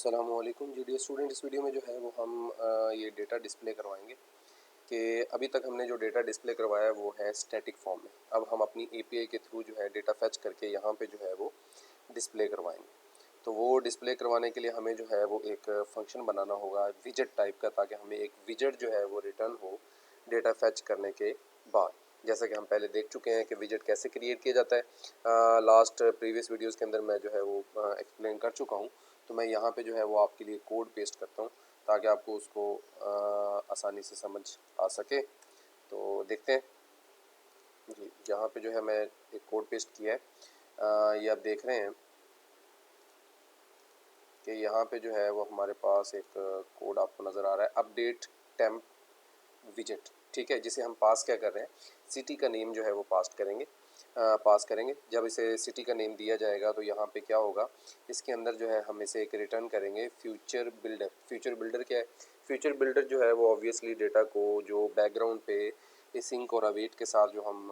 अस्सलामुअलैकुम जी dear student. इस video में जो है वो हम ये डेटा डिस्प्ले करवाएंगे कि अभी तक हमने जो डेटा डिस्प्ले करवाया है वो है स्टैटिक फॉर्म में। अब हम अपनी एपीआई के थ्रू जो है डेटा फैच करके यहाँ पे जो है वो डिस्प्ले करवाएंगे। तो वो डिस्प्ले करवाने के लिए हमें जो है वो एक फंक्शन बनाना होगा विजेट टाइप का, ताकि हमें एक विजेट जो है वो रिटर्न हो डेटा फैच करने के बाद। जैसा कि हम पहले देख चुके हैं कि विजेट कैसे क्रिएट किया जाता है, लास्ट प्रीवियस वीडियोस के अंदर मैं जो है वो एक्सप्लेन कर चुका हूँ। तो मैं यहाँ पे जो है वो आपके लिए कोड पेस्ट करता हूँ ताकि आपको उसको आसानी से समझ आ सके। तो देखते हैं जी, यहाँ पे जो है मैं एक कोड पेस्ट किया है। ये आप देख रहे हैं कि यहाँ पे जो है वो हमारे पास एक कोड आपको नज़र आ रहा है, अपडेट टेम्प विजेट। ठीक है, जिसे हम पास क्या कर रहे हैं, सिटी का नेम जो है वो पास करेंगे। जब इसे सिटी का नेम दिया जाएगा तो यहाँ पे क्या होगा, इसके अंदर जो है हम इसे एक रिटर्न करेंगे फ्यूचर बिल्डर। फ्यूचर बिल्डर क्या है? फ्यूचर बिल्डर जो है वो ऑब्वियसली डेटा को जो बैकग्राउंड पे सिंक और अवेट के साथ जो हम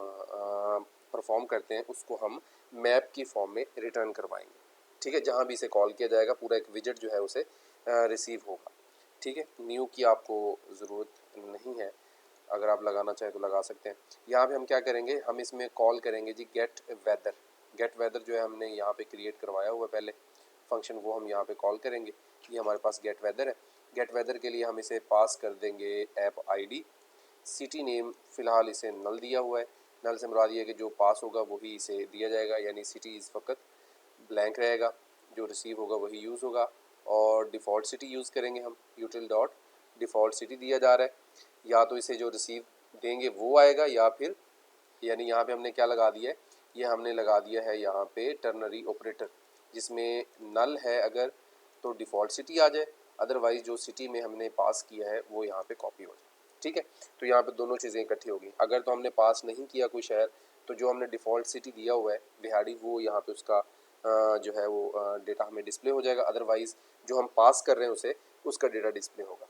परफॉर्म करते हैं उसको हम मैप की फॉर्म में रिटर्न करवाएंगे। ठीक है, जहाँ भी इसे कॉल किया जाएगा पूरा एक विजेट जो है उसे रिसीव होगा। ठीक है, न्यू की आपको ज़रूरत नहीं है, अगर आप लगाना चाहें तो लगा सकते हैं। यहाँ पे हम क्या करेंगे, हम इसमें कॉल करेंगे जी गेट वेदर। गेट वेदर जो है हमने यहाँ पे क्रिएट करवाया हुआ है पहले फंक्शन, वो हम यहाँ पे कॉल करेंगे। ये हमारे पास गेट वेदर है। गेट वेदर के लिए हम इसे पास कर देंगे ऐप आईडी। सिटी नेम फ़िलहाल इसे नल दिया हुआ है। नल से मुराद ये है कि जो पास होगा वही इसे दिया जाएगा, यानी सिटी इस वक्त ब्लैंक रहेगा, जो रिसीव होगा वही यूज़ होगा। और डिफ़ॉल्ट सिटी यूज़ करेंगे हम, यूटिल डॉट डिफ़ॉल्ट सिटी दिया जा रहा है। या तो इसे जो रिसीव देंगे वो आएगा, या फिर यानी यहाँ पे हमने क्या लगा दिया है, ये हमने लगा दिया है यहाँ पे टर्नरी ऑपरेटर, जिसमें नल है अगर तो डिफ़ॉल्ट सिटी आ जाए, अदरवाइज़ जो सिटी में हमने पास किया है वो यहाँ पे कॉपी हो जाए। ठीक है, तो यहाँ पे दोनों चीज़ें इकट्ठी होगी। अगर तो हमने पास नहीं किया कोई शहर, तो जो हमने डिफ़ॉल्ट सिटी दिया हुआ है बिहाड़ी, वो यहाँ पे उसका जो है वो डेटा हमें डिस्प्ले हो जाएगा। अदरवाइज़ जो हम पास कर रहे हैं उसे, उसका डेटा डिस्प्ले होगा।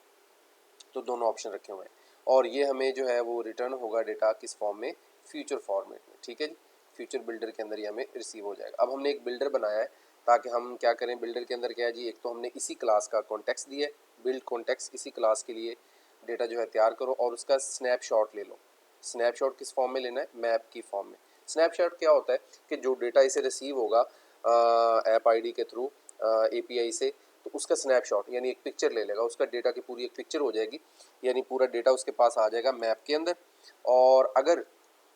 तो दोनों ऑप्शन रखे हुए हैं, और ये हमें जो है वो रिटर्न होगा डेटा किस फॉर्म में, फ्यूचर फॉर्मेट में। ठीक है जी, फ्यूचर बिल्डर के अंदर ये हमें रिसीव हो जाएगा। अब हमने एक बिल्डर बनाया है ताकि हम क्या करें, बिल्डर के अंदर क्या है जी, एक तो हमने इसी क्लास का कॉन्टेक्स्ट दिया है, बिल्ड कॉन्टेक्स्ट, इसी क्लास के लिए डेटा जो है तैयार करो और उसका स्नैपशॉट ले लो। स्नैपशॉट किस फॉर्म में लेना है, मैप की फॉर्म में। स्नैपशॉट क्या होता है कि जो डेटा इसे रिसीव होगा ऐप आईडी के थ्रू एपीआई से, तो उसका स्नैपशॉट यानी एक पिक्चर ले लेगा, उसका डेटा की पूरी एक पिक्चर हो जाएगी, यानी पूरा डेटा उसके पास आ जाएगा मैप के अंदर। और अगर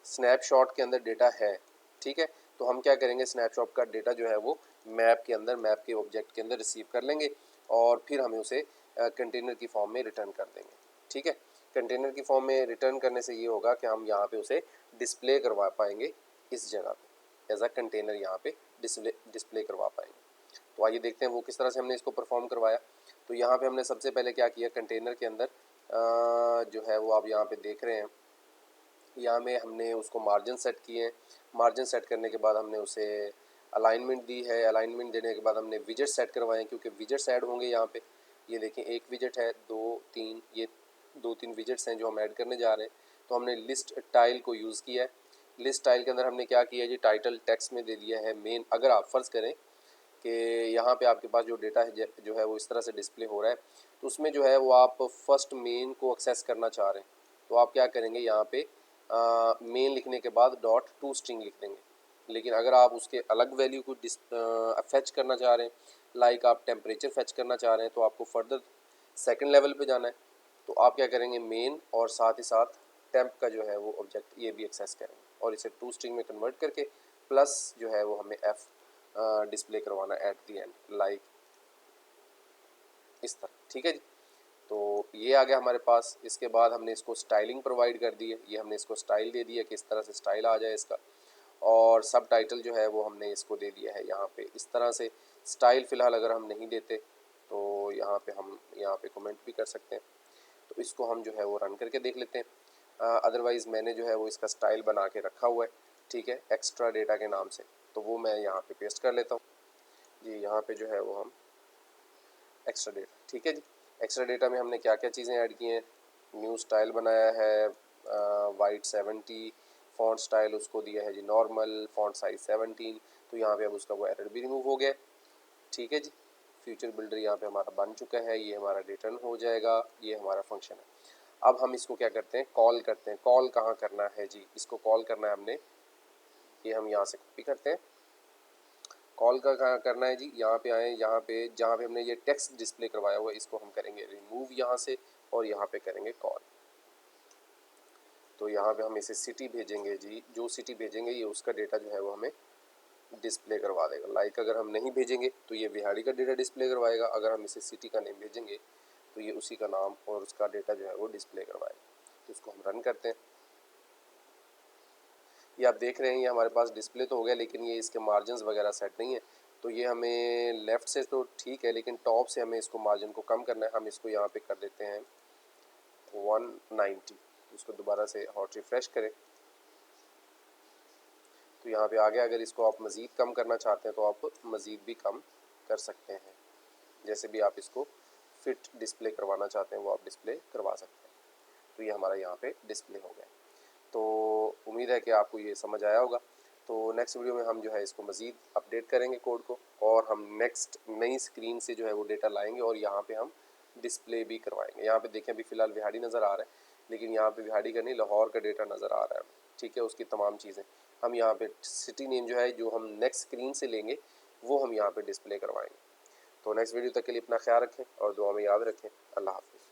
स्नैपशॉट के अंदर डेटा है, ठीक है, तो हम क्या करेंगे, स्नैपशॉट का डेटा जो है वो मैप के अंदर, मैप के ऑब्जेक्ट के अंदर रिसीव कर लेंगे और फिर हमें उसे कंटेनर की फॉर्म में रिटर्न कर देंगे। ठीक है, कंटेनर की फॉर्म में रिटर्न करने से ये होगा कि हम यहाँ पे उसे डिस्प्ले करवा पाएंगे इस जगह पे, एज अ कंटेनर यहाँ पे डिस्प्ले करवा पाएंगे। तो आइए देखते हैं वो किस तरह से हमने इसको परफॉर्म करवाया। तो यहाँ पे हमने सबसे पहले क्या किया, कंटेनर के अंदर जो है वो आप यहाँ पे देख रहे हैं, यहाँ में हमने उसको मार्जिन सेट किए हैं। मार्जिन सेट करने के बाद हमने उसे अलाइनमेंट दी है। अलाइनमेंट देने के बाद हमने विजेट सेट करवाए हैं, क्योंकि विजेट्स ऐड होंगे यहाँ पे। ये देखें, एक विजेट है, दो तीन, ये दो तीन विजेट्स हैं जो हम ऐड करने जा रहे हैं। तो हमने लिस्ट टाइल को यूज़ किया है। लिस्ट टाइल के अंदर हमने क्या किया है जी, टाइटल टेक्स्ट में दे दिया है मेन। अगर आप फ़र्ज़ करें कि यहाँ पे आपके पास जो डेटा है जो है वो इस तरह से डिस्प्ले हो रहा है, तो उसमें जो है वो आप फर्स्ट मेन को एक्सेस करना चाह रहे हैं, तो आप क्या करेंगे, यहाँ पे मेन लिखने के बाद डॉट टू स्ट्रिंग लिख देंगे। लेकिन अगर आप उसके अलग वैल्यू को फैच करना चाह रहे हैं, लाइक आप टेम्परेचर फैच करना चाह रहे हैं, तो आपको फर्दर सेकंड लेवल पे जाना है। तो आप क्या करेंगे, मेन और साथ ही साथ टेम्प का जो है वो ऑब्जेक्ट ये भी एक्सेस करेंगे और इसे टू स्ट्रिंग में कन्वर्ट करके प्लस जो है वो हमें एफ डिस्प्ले करवाना एट दी एंड, लाइक इस तरह। ठीक है जी, तो ये आ गया हमारे पास। इसके बाद हमने इसको स्टाइलिंग प्रोवाइड कर दी है, ये हमने इसको स्टाइल दे दिया कि इस तरह से स्टाइल आ जाए इसका। और सब टाइटल जो है वो हमने इसको दे दिया है यहाँ पे इस तरह से। स्टाइल फ़िलहाल अगर हम नहीं देते तो यहाँ पे हम यहाँ पे कमेंट भी कर सकते हैं। तो इसको हम जो है वो रन करके देख लेते हैं। अदरवाइज़ मैंने जो है वो इसका स्टाइल बना के रखा हुआ है, ठीक है, एक्स्ट्रा डेटा के नाम से, तो वो मैं यहाँ पे पेस्ट कर लेता हूँ जी। यहाँ पे जो है वो हम एक्स्ट्रा डेटा, ठीक है जी, एक्स्ट्रा डेटा में हमने क्या क्या चीज़ें ऐड की हैं, न्यू स्टाइल बनाया है, वाइट 70, फ़ॉन्ट स्टाइल उसको दिया है जी नॉर्मल, फ़ॉन्ट साइज़ 17। तो यहाँ पे अब उसका वो एरर भी रिमूव हो गया। ठीक है जी, फ्यूचर बिल्डर यहाँ पे हमारा बन चुका है, ये हमारा रिटर्न हो जाएगा, ये हमारा फंक्शन है। अब हम इसको क्या करते हैं, कॉल करते हैं। कॉल कहाँ करना है जी, इसको कॉल करना है हमने, ये हम यहाँ से कॉपी करते हैं। कॉल का कहाँ करना है जी, यहाँ पे आए, यहाँ पे जहाँ पे हमने ये टेक्स्ट डिस्प्ले करवाया हुआ है इसको हम करेंगे रिमूव यहाँ से और यहाँ पे करेंगे कॉल। तो यहाँ पे हम इसे सिटी भेजेंगे जी, जो सिटी भेजेंगे ये उसका डेटा जो है वो हमें डिस्प्ले करवा देगा। लाइक अगर हम नहीं भेजेंगे तो ये बिहाड़ी का डेटा डिस्प्ले करवाएगा, अगर हम इसे सिटी का नेम भेजेंगे तो ये उसी का नाम और उसका डेटा जो है वो डिस्प्ले करवाएगा। तो इसको हम रन करते हैं। ये आप देख रहे हैं ये हमारे पास डिस्प्ले तो हो गया, लेकिन ये इसके मार्जिन वगैरह सेट नहीं है। तो ये हमें लेफ़्ट से तो ठीक है, लेकिन टॉप से हमें इसको मार्जिन को कम करना है। हम इसको यहाँ पे कर देते हैं 190। इसको दोबारा से हॉट रिफ्रेश करें तो यहाँ पे आ गया। अगर इसको आप मज़ीद कम करना चाहते हैं तो आप मज़ीद भी कम कर सकते हैं। जैसे भी आप इसको फिट डिस्प्ले करवाना चाहते हैं वो आप डिस्प्ले करवा सकते हैं। तो ये हमारा यहाँ पे डिस्प्ले हो गया। तो उम्मीद है कि आपको ये समझ आया होगा। तो नेक्स्ट वीडियो में हम जो है इसको मज़ीद अपडेट करेंगे कोड को, और हम नेक्स्ट नई स्क्रीन से जो है वो डेटा लाएंगे और यहाँ पे हम डिस्प्ले भी करवाएंगे। यहाँ पे देखें अभी फ़िलहाल बिहाड़ी नज़र आ रहा है, लेकिन यहाँ पे बिहाड़ी का नहीं लाहौर का डेटा नज़र आ रहा है। ठीक है, उसकी तमाम चीज़ें हम यहाँ पे सिटी नेम जो है जो हम नेक्स्ट स्क्रीन से लेंगे वो हम यहाँ पे डिस्प्ले करवाएंगे। तो नेक्स्ट वीडियो तक के लिए अपना ख्याल रखें और दुआ में याद रखें। अल्लाह हाफ़िज़।